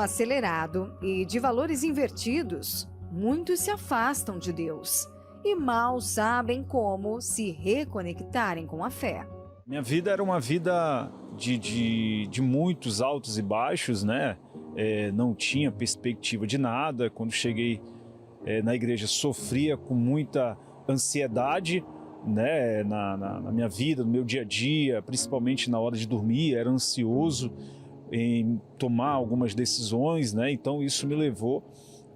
acelerado e de valores invertidos, muitos se afastam de Deus e mal sabem como se reconectarem com a fé. Minha vida era uma vida de muitos altos e baixos, né? Não tinha perspectiva de nada. Quando cheguei na igreja, sofria com muita ansiedade, né? Na minha vida, no meu dia a dia, principalmente na hora de dormir, era ansioso em tomar algumas decisões, né? Então isso me levou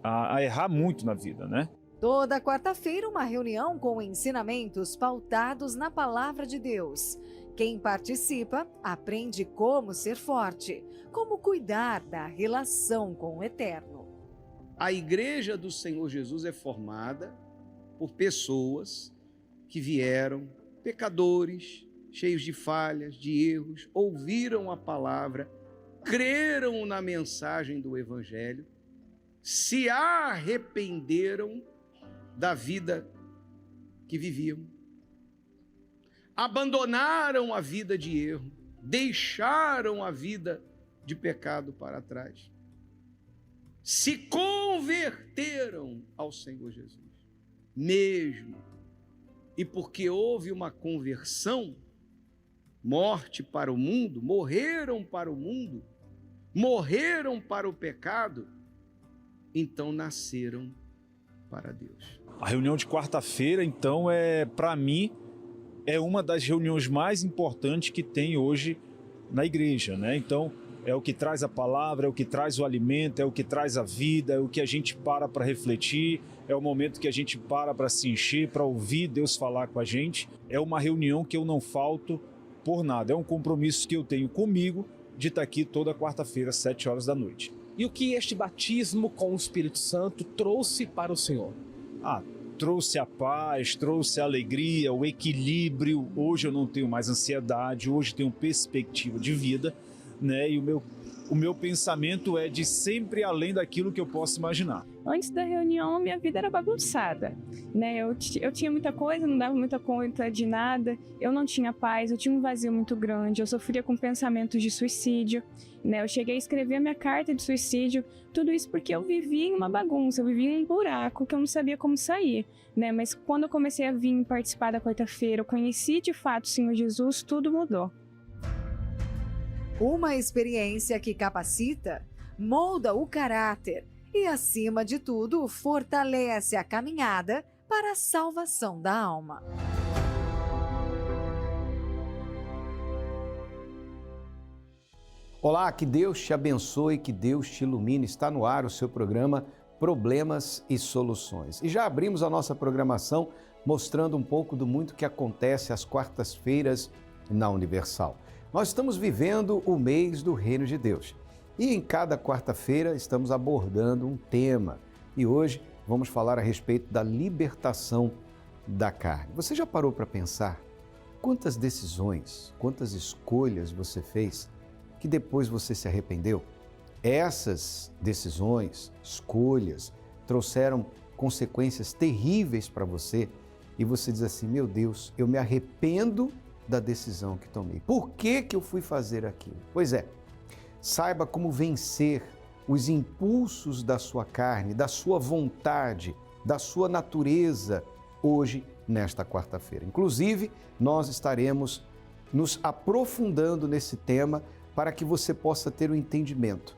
a errar muito na vida, né? Toda quarta-feira, uma reunião com ensinamentos pautados na palavra de Deus. Quem participa aprende como ser forte, como cuidar da relação com o Eterno. A igreja do Senhor Jesus é formada por pessoas que vieram, pecadores, cheios de falhas, de erros, ouviram a palavra, creram na mensagem do Evangelho, se arrependeram da vida que viviam, abandonaram a vida de erro, deixaram a vida de pecado para trás, se converteram ao Senhor Jesus. Mesmo, e porque houve uma conversão, morte para o mundo, morreram para o mundo, morreram para o pecado, então nasceram para Deus. A reunião de quarta-feira, então, para mim, é uma das reuniões mais importantes que tem hoje na igreja, né? Então, é o que traz a palavra, é o que traz o alimento, é o que traz a vida, é o que a gente para refletir, é o momento que a gente para se encher, para ouvir Deus falar com a gente. É uma reunião que eu não falto por nada, é um compromisso que eu tenho comigo de estar aqui toda quarta-feira, às 7 horas da noite. E o que este batismo com o Espírito Santo trouxe para o Senhor? Trouxe a paz, trouxe a alegria, o equilíbrio. Hoje eu não tenho mais ansiedade, hoje tenho perspectiva de vida, né? E o meu pensamento é de sempre além daquilo que eu posso imaginar. Antes da reunião, minha vida era bagunçada, né? Eu tinha muita coisa, não dava muita conta de nada, eu não tinha paz, eu tinha um vazio muito grande, eu sofria com pensamentos de suicídio, né? Eu cheguei a escrever a minha carta de suicídio, tudo isso porque eu vivia em uma bagunça, eu vivia em um buraco que eu não sabia como sair, né? Mas quando eu comecei a vir participar da quarta-feira, eu conheci de fato o Senhor Jesus, tudo mudou. Uma experiência que capacita, molda o caráter e, acima de tudo, fortalece a caminhada para a salvação da alma. Olá, que Deus te abençoe, que Deus te ilumine. Está no ar o seu programa Problemas e Soluções. E já abrimos a nossa programação mostrando um pouco do muito que acontece às quartas-feiras na Universal. Nós estamos vivendo o mês do Reino de Deus e em cada quarta-feira estamos abordando um tema e hoje vamos falar a respeito da libertação da carne. Você já parou para pensar quantas decisões, quantas escolhas você fez que depois você se arrependeu? Essas decisões, escolhas, trouxeram consequências terríveis para você e você diz assim, meu Deus, eu me arrependo da decisão que tomei. Por que eu fui fazer aquilo? Pois é, saiba como vencer os impulsos da sua carne, da sua vontade, da sua natureza hoje, nesta quarta-feira. Inclusive, nós estaremos nos aprofundando nesse tema para que você possa ter o entendimento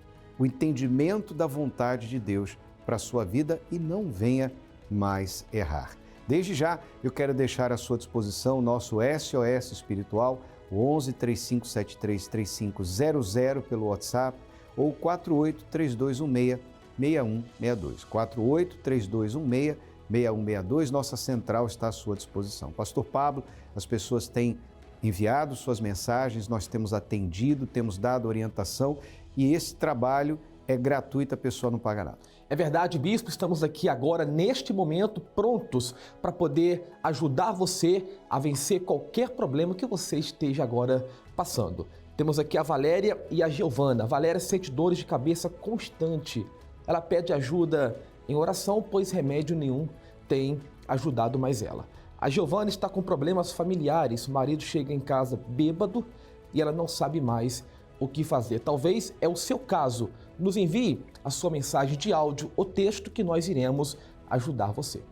da vontade de Deus para a sua vida e não venha mais errar. Desde já, eu quero deixar à sua disposição o nosso SOS espiritual, o 11 3573 3500 pelo WhatsApp ou 48 3216 6162. 48 3216 6162, nossa central está à sua disposição. Pastor Pablo, as pessoas têm enviado suas mensagens, nós temos atendido, temos dado orientação e esse trabalho é gratuito, a pessoa não paga nada. É verdade, Bispo, estamos aqui agora, neste momento, prontos para poder ajudar você a vencer qualquer problema que você esteja agora passando. Temos aqui a Valéria e a Giovana. A Valéria sente dores de cabeça constante. Ela pede ajuda em oração, pois remédio nenhum tem ajudado mais ela. A Giovana está com problemas familiares. O marido chega em casa bêbado e ela não sabe mais o que fazer. Talvez é o seu caso. Nos envie a sua mensagem de áudio ou texto que nós iremos ajudar você.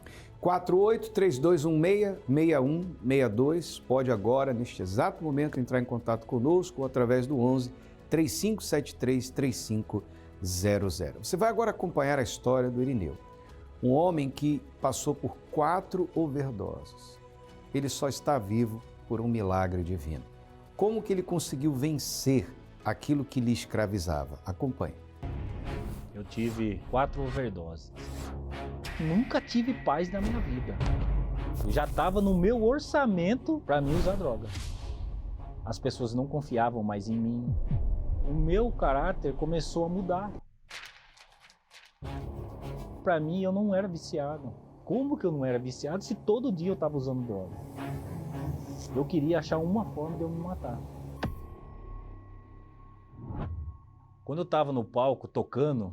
48-3216-6162. Pode agora, neste exato momento, entrar em contato conosco ou através do 11 3573 3500. Você vai agora acompanhar a história do Irineu, um homem que passou por 4 overdoses. Ele só está vivo por um milagre divino. Como que ele conseguiu vencer aquilo que lhe escravizava? Acompanhe. Eu tive 4 overdoses. Nunca tive paz na minha vida. Eu já estava no meu orçamento para mim usar droga. As pessoas não confiavam mais em mim. O meu caráter começou a mudar. Para mim, eu não era viciado. Como que eu não era viciado se todo dia eu estava usando droga? Eu queria achar uma forma de eu me matar. Quando eu estava no palco tocando,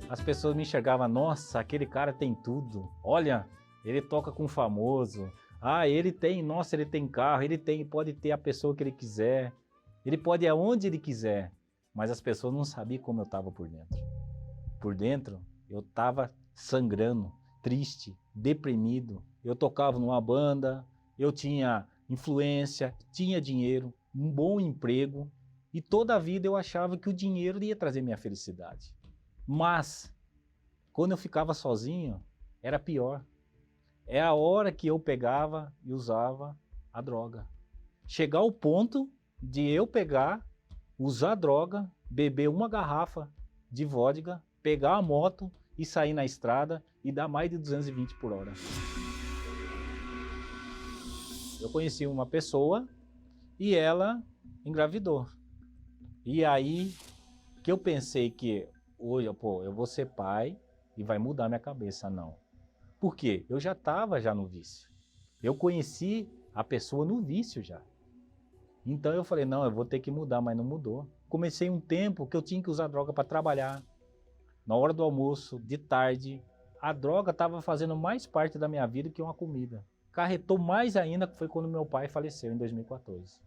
as pessoas me enxergavam, nossa, aquele cara tem tudo. Olha, ele toca com famoso. Ah, ele tem carro, pode ter a pessoa que ele quiser. Ele pode ir aonde ele quiser. Mas as pessoas não sabiam como eu estava por dentro. Por dentro, eu estava sangrando, triste, deprimido. Eu tocava numa banda, eu tinha influência, tinha dinheiro, um bom emprego. E toda a vida eu achava que o dinheiro ia trazer minha felicidade. Mas, quando eu ficava sozinho, era pior. É a hora que eu pegava e usava a droga. Chegar ao ponto de eu pegar, usar droga, beber uma garrafa de vodka, pegar a moto e sair na estrada e dar mais de 220 por hora. Eu conheci uma pessoa e ela engravidou. E aí que eu pensei que hoje, eu vou ser pai e vai mudar minha cabeça. Não. Por quê? Eu já estava no vício. Eu conheci a pessoa no vício já. Então eu falei, não, eu vou ter que mudar, mas não mudou. Comecei um tempo que eu tinha que usar droga para trabalhar. Na hora do almoço, de tarde, a droga estava fazendo mais parte da minha vida que uma comida. Carretou mais ainda, que foi quando meu pai faleceu em 2014.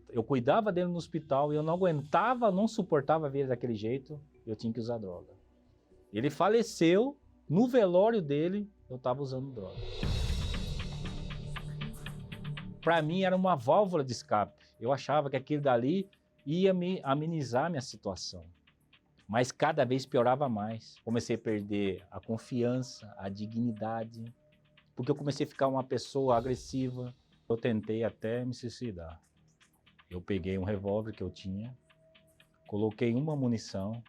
Eu cuidava dele no hospital e eu não aguentava, não suportava ver ele daquele jeito, eu tinha que usar droga. Ele faleceu, no velório dele, eu estava usando droga. Para mim era uma válvula de escape. Eu achava que aquilo dali ia me amenizar minha situação. Mas cada vez piorava mais. Comecei a perder a confiança, a dignidade, porque eu comecei a ficar uma pessoa agressiva. Eu tentei até me suicidar. Eu peguei um revólver que eu tinha, coloquei uma munição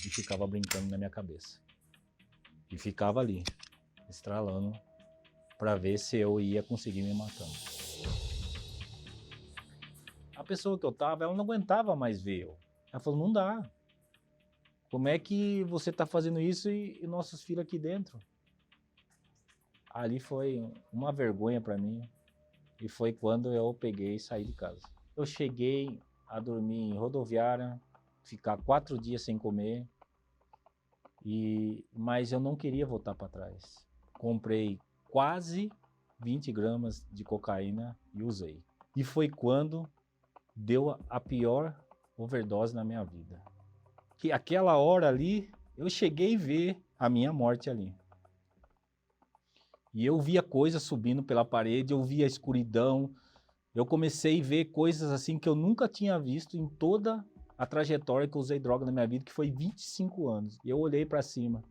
e ficava brincando na minha cabeça. E ficava ali, estralando, para ver se eu ia conseguir me matando. A pessoa que eu tava, ela não aguentava mais ver eu. Ela falou, não dá. Como é que você tá fazendo isso e nossos filhos aqui dentro? Ali foi uma vergonha para mim. E foi quando eu peguei e saí de casa. Eu cheguei a dormir em rodoviária, ficar 4 dias sem comer. Mas eu não queria voltar para trás. Comprei quase 20 gramas de cocaína e usei. E foi quando deu a pior overdose na minha vida. Que aquela hora ali, eu cheguei a ver a minha morte ali. E eu via coisas subindo pela parede, eu via a escuridão. Eu comecei a ver coisas assim que eu nunca tinha visto em toda a trajetória que eu usei droga na minha vida, que foi 25 anos. E eu olhei para cima.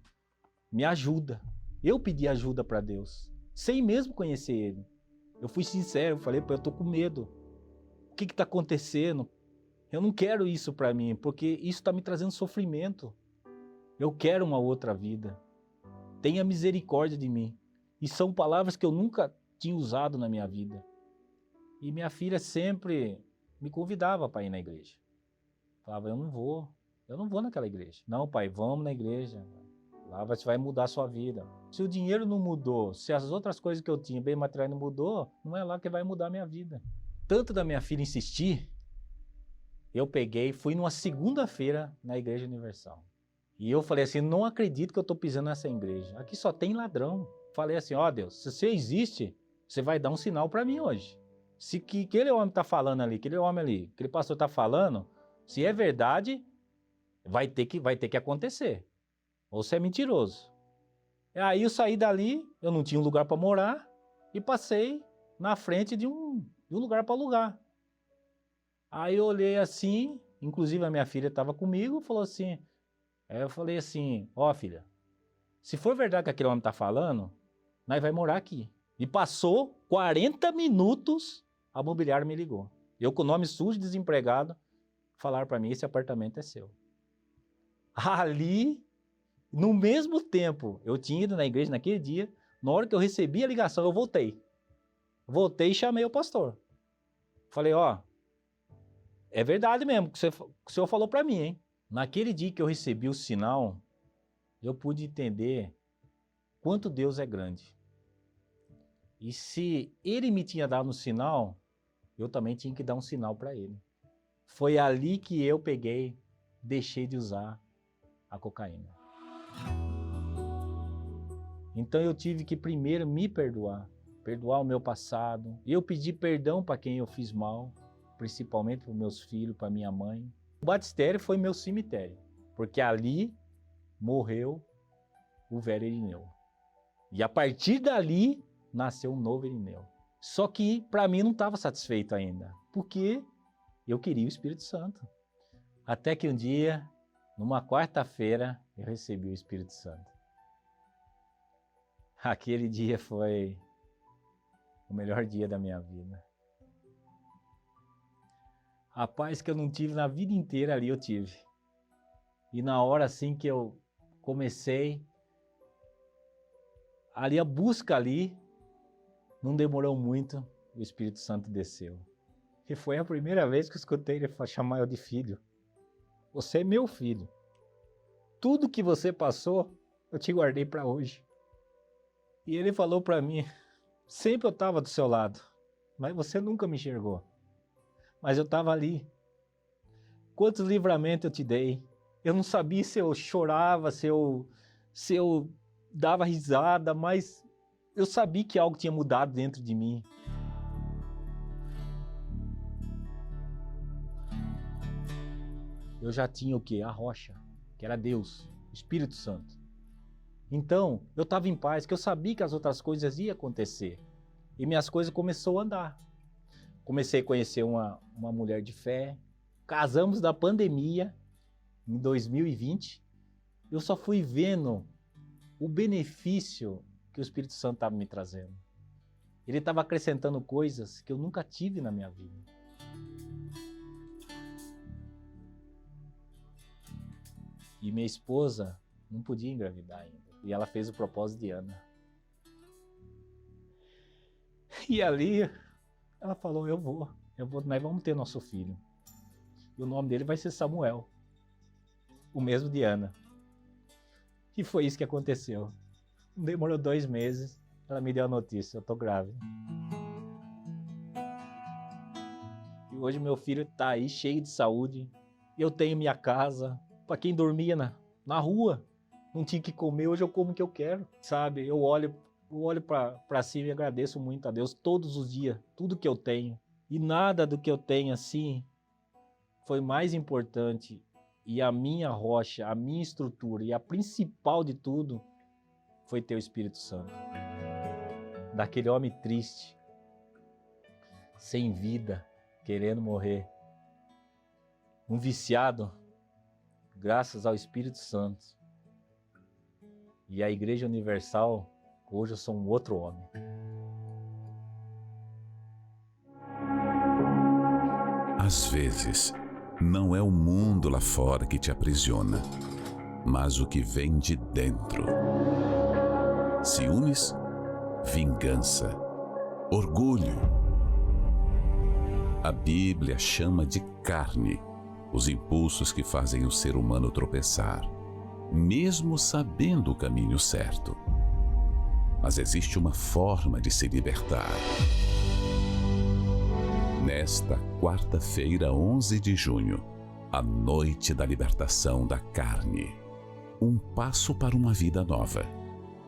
Me ajuda. Eu pedi ajuda para Deus, sem mesmo conhecer Ele. Eu fui sincero, eu falei, eu tô com medo. O que está acontecendo? Eu não quero isso para mim, porque isso está me trazendo sofrimento. Eu quero uma outra vida. Tenha misericórdia de mim. E são palavras que eu nunca tinha usado na minha vida. E minha filha sempre me convidava para ir na igreja. Falava, eu não vou naquela igreja. Não, pai, vamos na igreja. Lá você vai mudar a sua vida. Se o dinheiro não mudou, se as outras coisas que eu tinha, bem material, não mudou, não é lá que vai mudar a minha vida. Tanto da minha filha insistir, eu peguei e fui numa segunda-feira na Igreja Universal. E eu falei assim, não acredito que eu estou pisando nessa igreja. Aqui só tem ladrão. Falei assim, ó Deus, se você existe, você vai dar um sinal para mim hoje. Se que aquele homem está falando ali, aquele homem ali, aquele pastor está falando, se é verdade, vai ter que acontecer. Ou você é mentiroso. Aí eu saí dali, eu não tinha um lugar para morar e passei na frente de um lugar para alugar. Aí eu olhei assim, inclusive a minha filha estava comigo, falou assim, aí eu falei assim, ó filha, se for verdade que aquele homem está falando, nós vai morar aqui. E passou 40 minutos, a mobiliária me ligou. Eu com o nome sujo, desempregado, falaram para mim, esse apartamento é seu. Ali, no mesmo tempo, eu tinha ido na igreja naquele dia, na hora que eu recebi a ligação, eu voltei. Voltei e chamei o pastor. Falei, ó, é verdade mesmo que o senhor falou para mim, hein? Naquele dia que eu recebi o sinal, eu pude entender quanto Deus é grande. E se ele me tinha dado um sinal, eu também tinha que dar um sinal para ele. Foi ali que eu deixei de usar a cocaína. Então eu tive que primeiro me perdoar o meu passado. Eu pedi perdão para quem eu fiz mal, principalmente para os meus filhos, para minha mãe. O batistério foi meu cemitério, porque ali morreu o velho Irineu. E a partir dali nasceu um novo Irineu. Só que para mim não estava satisfeito ainda, porque eu queria o Espírito Santo. Até que um dia, numa quarta-feira, eu recebi o Espírito Santo. Aquele dia foi o melhor dia da minha vida. A paz que eu não tive na vida inteira ali eu tive. E na hora assim que eu comecei, ali a busca ali, não demorou muito, o Espírito Santo desceu. E foi a primeira vez que eu escutei ele chamar eu de filho. Você é meu filho. Tudo que você passou, eu te guardei para hoje. E ele falou para mim, sempre eu estava do seu lado, mas você nunca me enxergou. Mas eu estava ali. Quantos livramentos eu te dei. Eu não sabia se eu chorava, se eu dava risada, mas eu sabia que algo tinha mudado dentro de mim. Eu já tinha o quê? A rocha, que era Deus, o Espírito Santo. Então, eu estava em paz, que eu sabia que as outras coisas iam acontecer. E minhas coisas começaram a andar. Comecei a conhecer uma mulher de fé. Casamos da pandemia, em 2020. Eu só fui vendo o benefício que o Espírito Santo estava me trazendo. Ele estava acrescentando coisas que eu nunca tive na minha vida. E minha esposa não podia engravidar ainda. E ela fez o propósito de Ana. E ali, ela falou, eu vou, nós vamos ter nosso filho. E o nome dele vai ser Samuel. O mesmo de Ana. E foi isso que aconteceu. Demorou 2 meses, ela me deu a notícia, eu tô grávida. E hoje meu filho tá aí cheio de saúde. Eu tenho minha casa. Para quem dormia na rua, não tinha que comer, hoje eu como o que eu quero, sabe? Eu olho para cima e agradeço muito a Deus todos os dias, tudo que eu tenho. E nada do que eu tenho assim foi mais importante. E a minha rocha, a minha estrutura e a principal de tudo foi ter o Espírito Santo. Daquele homem triste, sem vida, querendo morrer. Um viciado, graças ao Espírito Santo. E a Igreja Universal, hoje eu sou um outro homem. Às vezes, não é o mundo lá fora que te aprisiona, mas o que vem de dentro. Ciúmes, vingança, orgulho. A Bíblia chama de carne os impulsos que fazem o ser humano tropeçar, mesmo sabendo o caminho certo. Mas existe uma forma de se libertar. Nesta quarta-feira, 11 de junho, a noite da libertação da carne. Um passo para uma vida nova.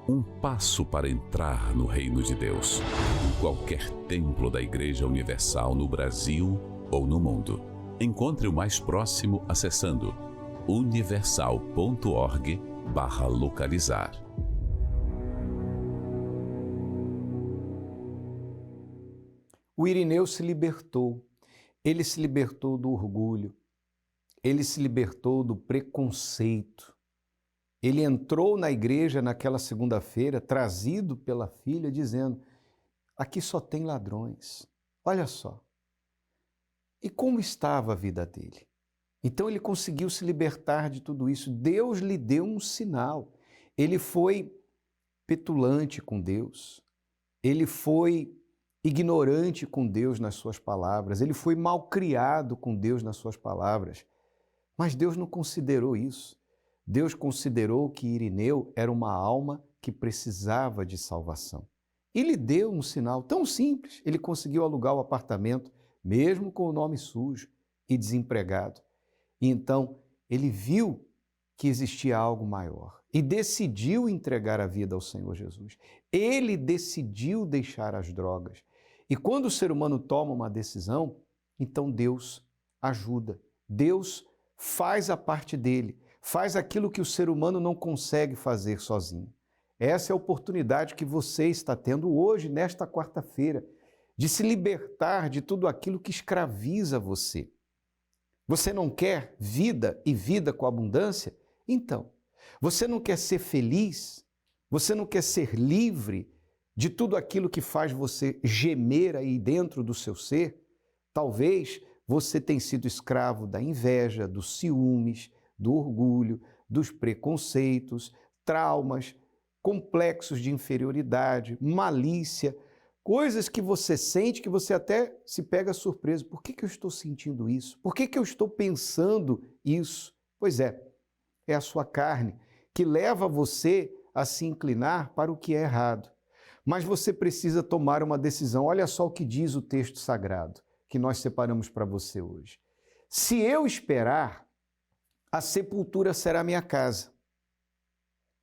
Um passo para entrar no reino de Deus. Qualquer templo da Igreja Universal no Brasil ou no mundo. Encontre o mais próximo acessando universal.org/localizar. O Irineu se libertou. Ele se libertou do orgulho. Ele se libertou do preconceito. Ele entrou na igreja naquela segunda-feira, trazido pela filha, dizendo: aqui só tem ladrões. Olha só. E como estava a vida dele? Então ele conseguiu se libertar de tudo isso. Deus lhe deu um sinal. Ele foi petulante com Deus. Ele foi ignorante com Deus nas suas palavras. Ele foi malcriado com Deus nas suas palavras. Mas Deus não considerou isso. Deus considerou que Irineu era uma alma que precisava de salvação. E lhe deu um sinal tão simples. Ele conseguiu alugar o apartamento, mesmo com o nome sujo e desempregado. E então ele viu que existia algo maior e decidiu entregar a vida ao Senhor Jesus. Ele decidiu deixar as drogas. E quando o ser humano toma uma decisão, então Deus ajuda. Deus faz a parte dele, faz aquilo que o ser humano não consegue fazer sozinho. Essa é a oportunidade que você está tendo hoje, nesta quarta-feira, de se libertar de tudo aquilo que escraviza você. Você não quer vida e vida com abundância? Então, você não quer ser feliz? Você não quer ser livre de tudo aquilo que faz você gemer aí dentro do seu ser? Talvez você tenha sido escravo da inveja, dos ciúmes, do orgulho, dos preconceitos, traumas, complexos de inferioridade, malícia, coisas que você sente que você até se pega surpreso. Por que eu estou sentindo isso? Por que eu estou pensando isso? Pois é a sua carne que leva você a se inclinar para o que é errado. Mas você precisa tomar uma decisão. Olha só o que diz o texto sagrado que nós separamos para você hoje. Se eu esperar, a sepultura será minha casa.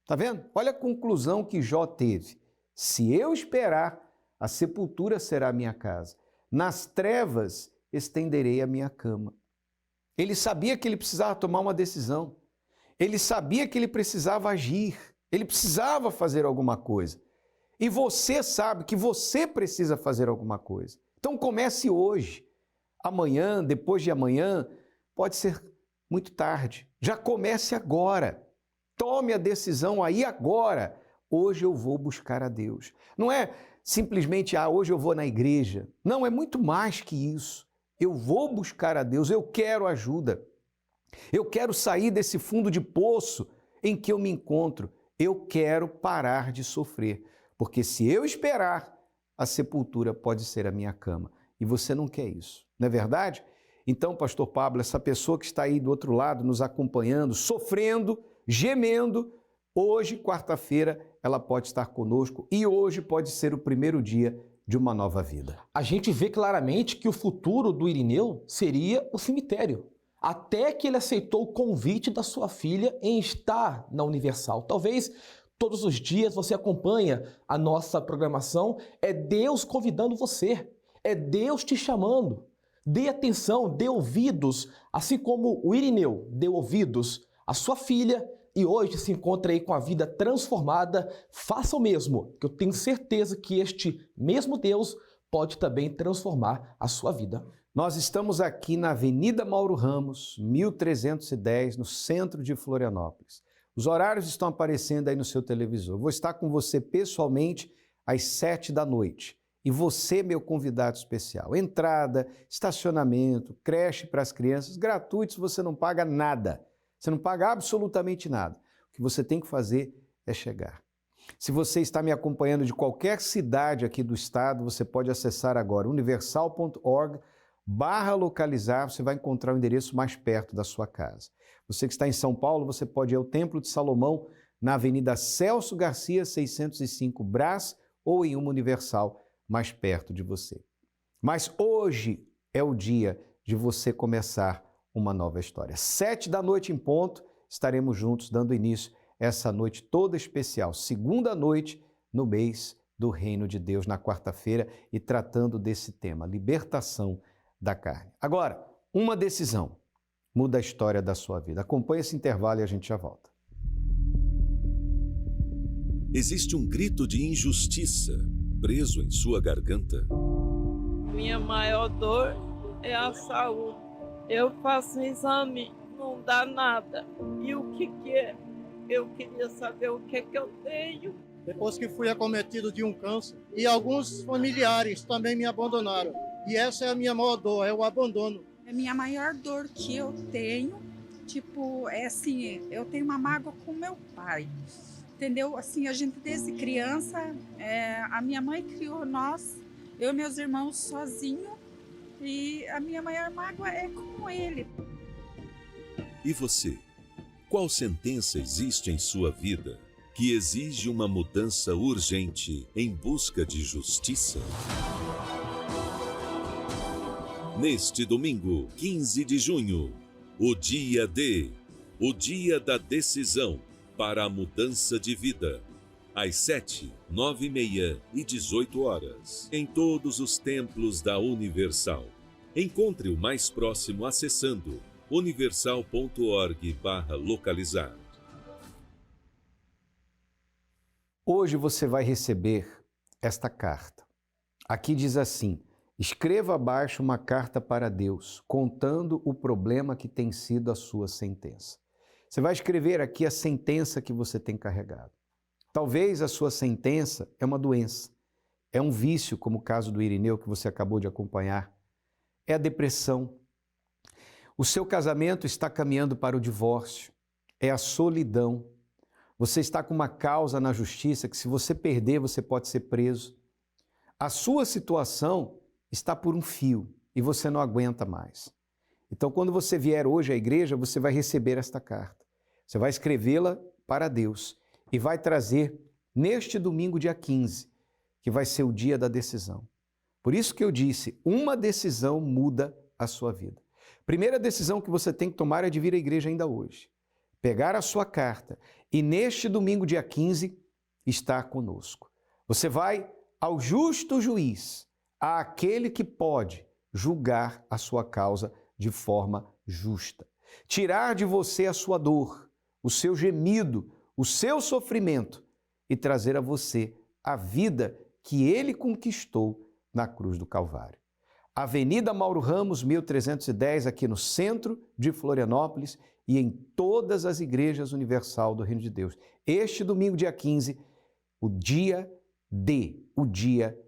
Está vendo? Olha a conclusão que Jó teve. Se eu esperar, a sepultura será minha casa. Nas trevas estenderei a minha cama. Ele sabia que ele precisava tomar uma decisão. Ele sabia que ele precisava agir. Ele precisava fazer alguma coisa. E você sabe que você precisa fazer alguma coisa. Então comece hoje. Amanhã, depois de amanhã, pode ser muito tarde. Já comece agora. Tome a decisão aí agora. Hoje eu vou buscar a Deus. Não é simplesmente, hoje eu vou na igreja. Não, é muito mais que isso. Eu vou buscar a Deus, eu quero ajuda. Eu quero sair desse fundo de poço em que eu me encontro. Eu quero parar de sofrer. Porque se eu esperar, a sepultura pode ser a minha cama. E você não quer isso, não é verdade? Então, pastor Pablo, essa pessoa que está aí do outro lado, nos acompanhando, sofrendo, gemendo, hoje, quarta-feira, ela pode estar conosco e hoje pode ser o primeiro dia de uma nova vida. A gente vê claramente que o futuro do Irineu seria o cemitério, até que ele aceitou o convite da sua filha em estar na Universal. Talvez todos os dias você acompanha a nossa programação, é Deus convidando você, é Deus te chamando. Dê atenção, dê ouvidos, assim como o Irineu deu ouvidos à sua filha e hoje se encontra aí com a vida transformada. Faça o mesmo, que eu tenho certeza que este mesmo Deus pode também transformar a sua vida. Nós estamos aqui na Avenida Mauro Ramos, 1310, no centro de Florianópolis. Os horários estão aparecendo aí no seu televisor. Vou estar com você pessoalmente às 7 da noite. E você, meu convidado especial. Entrada, estacionamento, creche para as crianças, gratuitos, você não paga nada. Você não paga absolutamente nada. O que você tem que fazer é chegar. Se você está me acompanhando de qualquer cidade aqui do estado, você pode acessar agora universal.org/localizar, você vai encontrar o endereço mais perto da sua casa. Você que está em São Paulo, você pode ir ao Templo de Salomão, na Avenida Celso Garcia, 605 Brás, ou em uma Universal mais perto de você. Mas hoje é o dia de você começar uma nova história. 7 da noite em ponto, estaremos juntos dando início essa noite toda especial, segunda noite no mês do Reino de Deus, na quarta-feira, e tratando desse tema, libertação da carne. Agora, uma decisão muda a história da sua vida. Acompanhe esse intervalo e a gente já volta. Existe um grito de injustiça preso em sua garganta. Minha maior dor é a saúde. Eu faço exame, não dá nada. E o que é? Eu queria saber o que eu tenho. Depois que fui acometido de um câncer, e alguns familiares também me abandonaram. E essa é a minha maior dor, é o abandono. A minha maior dor que eu tenho, é assim, eu tenho uma mágoa com meu pai. Entendeu? Assim, a gente desde criança, a minha mãe criou nós, eu e meus irmãos sozinhos, e a minha maior mágoa é com ele. E você? Qual sentença existe em sua vida que exige uma mudança urgente em busca de justiça? Neste domingo, 15 de junho, o dia da decisão para a mudança de vida, às 7, 9h30 e 18 horas, em todos os templos da Universal. Encontre o mais próximo acessando universal.org/localizar. Hoje você vai receber esta carta. Aqui diz assim: escreva abaixo uma carta para Deus, contando o problema que tem sido a sua sentença. Você vai escrever aqui a sentença que você tem carregado. Talvez a sua sentença é uma doença, é um vício, como o caso do Irineu que você acabou de acompanhar, é a depressão. O seu casamento está caminhando para o divórcio, é a solidão. Você está com uma causa na justiça que, se você perder, você pode ser preso. A sua situação está por um fio e você não aguenta mais. Então, quando você vier hoje à igreja, você vai receber esta carta. Você vai escrevê-la para Deus e vai trazer neste domingo, dia 15, que vai ser o dia da decisão. Por isso que eu disse, uma decisão muda a sua vida. Primeira decisão que você tem que tomar é de vir à igreja ainda hoje. Pegar a sua carta e neste domingo, dia 15, estar conosco. Você vai ao justo juiz, àquele que pode julgar a sua causa de forma justa. Tirar de você a sua dor, o seu gemido, o seu sofrimento e trazer a você a vida que ele conquistou na cruz do Calvário. Avenida Mauro Ramos, 1310, aqui no centro de Florianópolis e em todas as igrejas universal do Reino de Deus. Este domingo, dia 15, o dia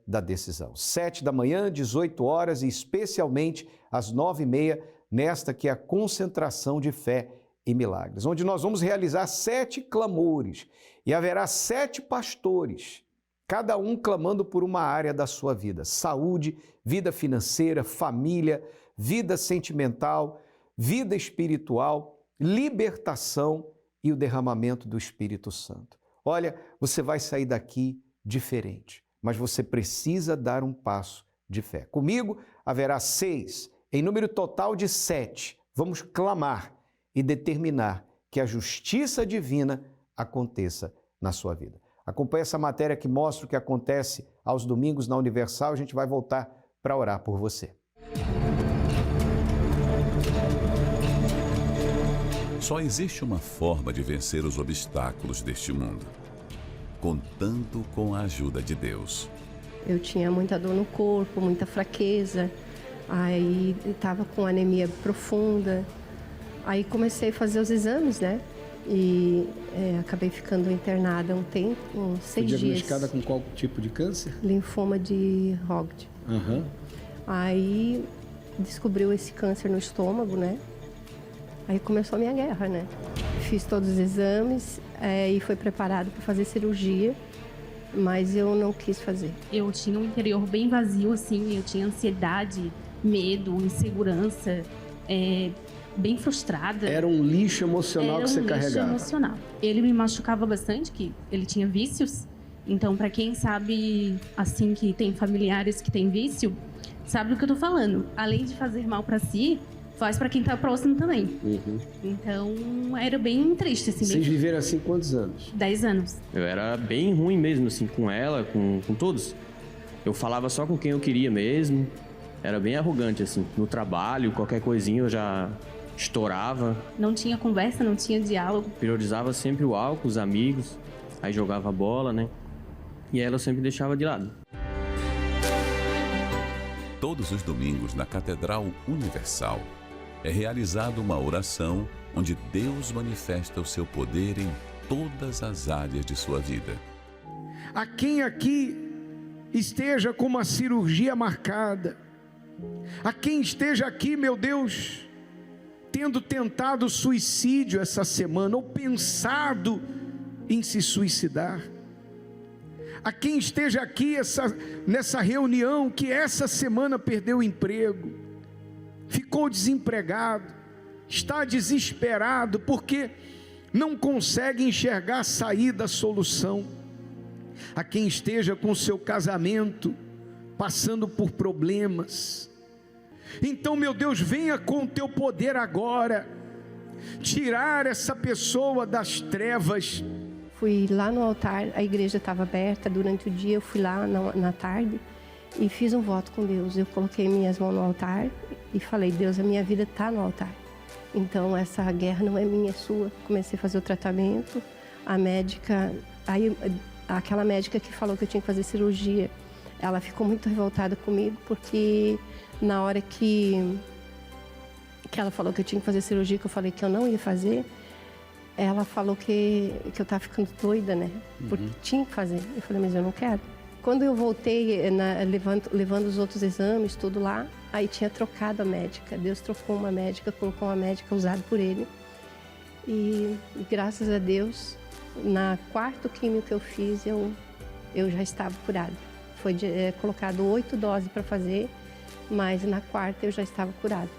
da decisão. 7 da manhã, 18 horas e especialmente às 9h30, nesta que é a concentração de fé e milagres, onde nós vamos realizar 7 clamores e haverá 7 pastores, cada um clamando por uma área da sua vida: saúde, vida financeira, família, vida sentimental, vida espiritual, libertação e o derramamento do Espírito Santo. Olha, você vai sair daqui diferente, mas você precisa dar um passo de fé. Comigo haverá 6, em número total de 7. Vamos clamar e determinar que a justiça divina aconteça na sua vida. Acompanhe essa matéria que mostra o que acontece aos domingos na Universal. A gente vai voltar para orar por você. Só existe uma forma de vencer os obstáculos deste mundo: contando com a ajuda de Deus. Eu tinha muita dor no corpo, muita fraqueza, aí estava com anemia profunda. Aí comecei a fazer os exames, né? E acabei ficando internada um tempo, uns 6 dias. Diagnosticada com qual tipo de câncer? Linfoma de Hodgkin. Uhum. Aí descobriu esse câncer no estômago, né? Aí começou a minha guerra, né? Fiz todos os exames e foi preparado para fazer cirurgia, mas eu não quis fazer. Eu tinha um interior bem vazio, assim, eu tinha ansiedade, medo, insegurança, bem frustrada. Era um lixo emocional que você carregava. Era um lixo emocional. Ele me machucava bastante, que ele tinha vícios. Então, para quem sabe, assim, que tem familiares que têm vício, sabe do que eu tô falando. Além de fazer mal para si, faz para quem tá próximo também. Então, era bem triste, assim. Vocês viveram assim quantos anos? 10 anos. Eu era bem ruim mesmo, assim, com ela, com todos. Eu falava só com quem eu queria mesmo. Era bem arrogante, assim. No trabalho, qualquer coisinha eu já estourava. Não tinha conversa, não tinha diálogo. Priorizava sempre o álcool, os amigos. Aí jogava bola, né? E ela eu sempre deixava de lado. Todos os domingos na Catedral Universal é realizada uma oração onde Deus manifesta o seu poder em todas as áreas de sua vida. A quem aqui esteja com uma cirurgia marcada, a quem esteja aqui, meu Deus, tendo tentado suicídio essa semana ou pensado em se suicidar, a quem esteja aqui nessa reunião que essa semana perdeu o emprego, ficou desempregado, está desesperado porque não consegue enxergar a saída, a solução, a quem esteja com seu casamento passando por problemas. Então, meu Deus, venha com o teu poder agora, tirar essa pessoa das trevas. Fui lá no altar, a igreja estava aberta durante o dia, eu fui lá na tarde e fiz um voto com Deus. Eu coloquei minhas mãos no altar e falei: Deus, a minha vida está no altar. Então essa guerra não é minha, é sua. Comecei a fazer o tratamento, a médica, aí aquela médica que falou que eu tinha que fazer cirurgia, ela ficou muito revoltada comigo, porque na hora que ela falou que eu tinha que fazer cirurgia, que eu falei que eu não ia fazer, ela falou que eu estava ficando doida, né? Porque tinha que fazer. Eu falei: mas eu não quero. Quando eu voltei, levando os outros exames, tudo lá, aí tinha trocado a médica. Deus trocou uma médica, colocou uma médica usada por ele. E graças a Deus, na quarta químio que eu fiz, eu já estava curada. Foi colocado 8 doses para fazer, mas na quarta eu já estava curada.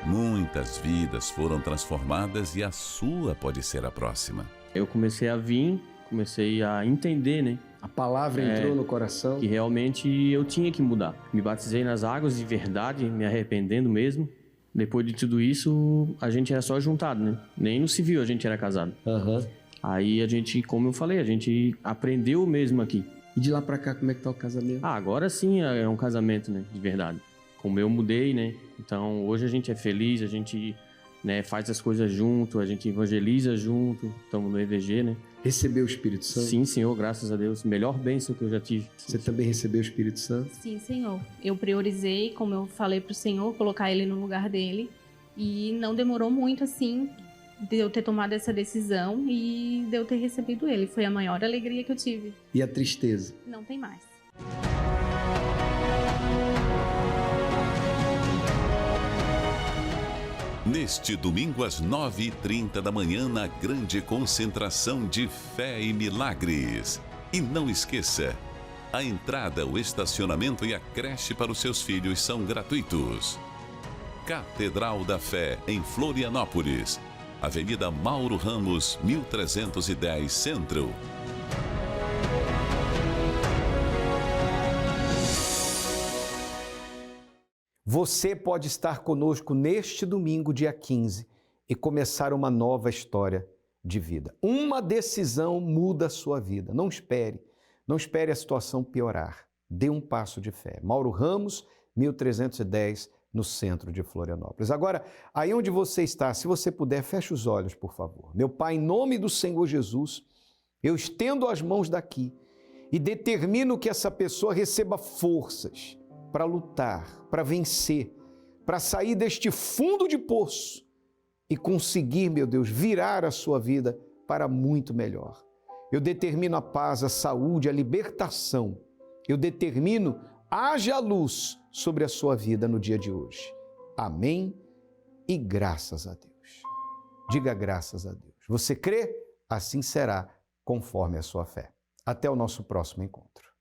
Muitas vidas foram transformadas e a sua pode ser a próxima. Eu comecei a comecei a entender, né? A palavra entrou no coração. Que realmente eu tinha que mudar. Me batizei nas águas de verdade, me arrependendo mesmo. Depois de tudo isso, a gente era só juntado, né? Nem no civil a gente era casado. Aí a gente, como eu falei, a gente aprendeu mesmo aqui. E de lá pra cá, como é que tá o casamento? Agora sim é um casamento, né? De verdade. Como eu mudei, né? Então hoje a gente é feliz, a gente, né, faz as coisas junto, a gente evangeliza junto, estamos no EVG, né? Recebeu o Espírito Santo? Sim, Senhor, graças a Deus. Melhor bênção que eu já tive. Você também recebeu o Espírito Santo? Sim, Senhor. Eu priorizei, como eu falei pro Senhor, colocar ele no lugar dele. E não demorou muito, assim, de eu ter tomado essa decisão e de eu ter recebido ele. Foi a maior alegria que eu tive. E a tristeza? Não tem mais. Neste domingo às 9h30 da manhã, na grande concentração de fé e milagres. E não esqueça, a entrada, o estacionamento e a creche para os seus filhos são gratuitos. Catedral da Fé, em Florianópolis, Avenida Mauro Ramos, 1310 Centro. Você pode estar conosco neste domingo, dia 15, e começar uma nova história de vida. Uma decisão muda a sua vida. Não espere a situação piorar. Dê um passo de fé. Mauro Ramos, 1310, no centro de Florianópolis. Agora, aí onde você está, se você puder, feche os olhos, por favor. Meu Pai, em nome do Senhor Jesus, eu estendo as mãos daqui e determino que essa pessoa receba forças para lutar, para vencer, para sair deste fundo de poço e conseguir, meu Deus, virar a sua vida para muito melhor. Eu determino a paz, a saúde, a libertação. Eu determino, haja luz sobre a sua vida no dia de hoje. Amém e graças a Deus. Diga graças a Deus. Você crê? Assim será, conforme a sua fé. Até o nosso próximo encontro.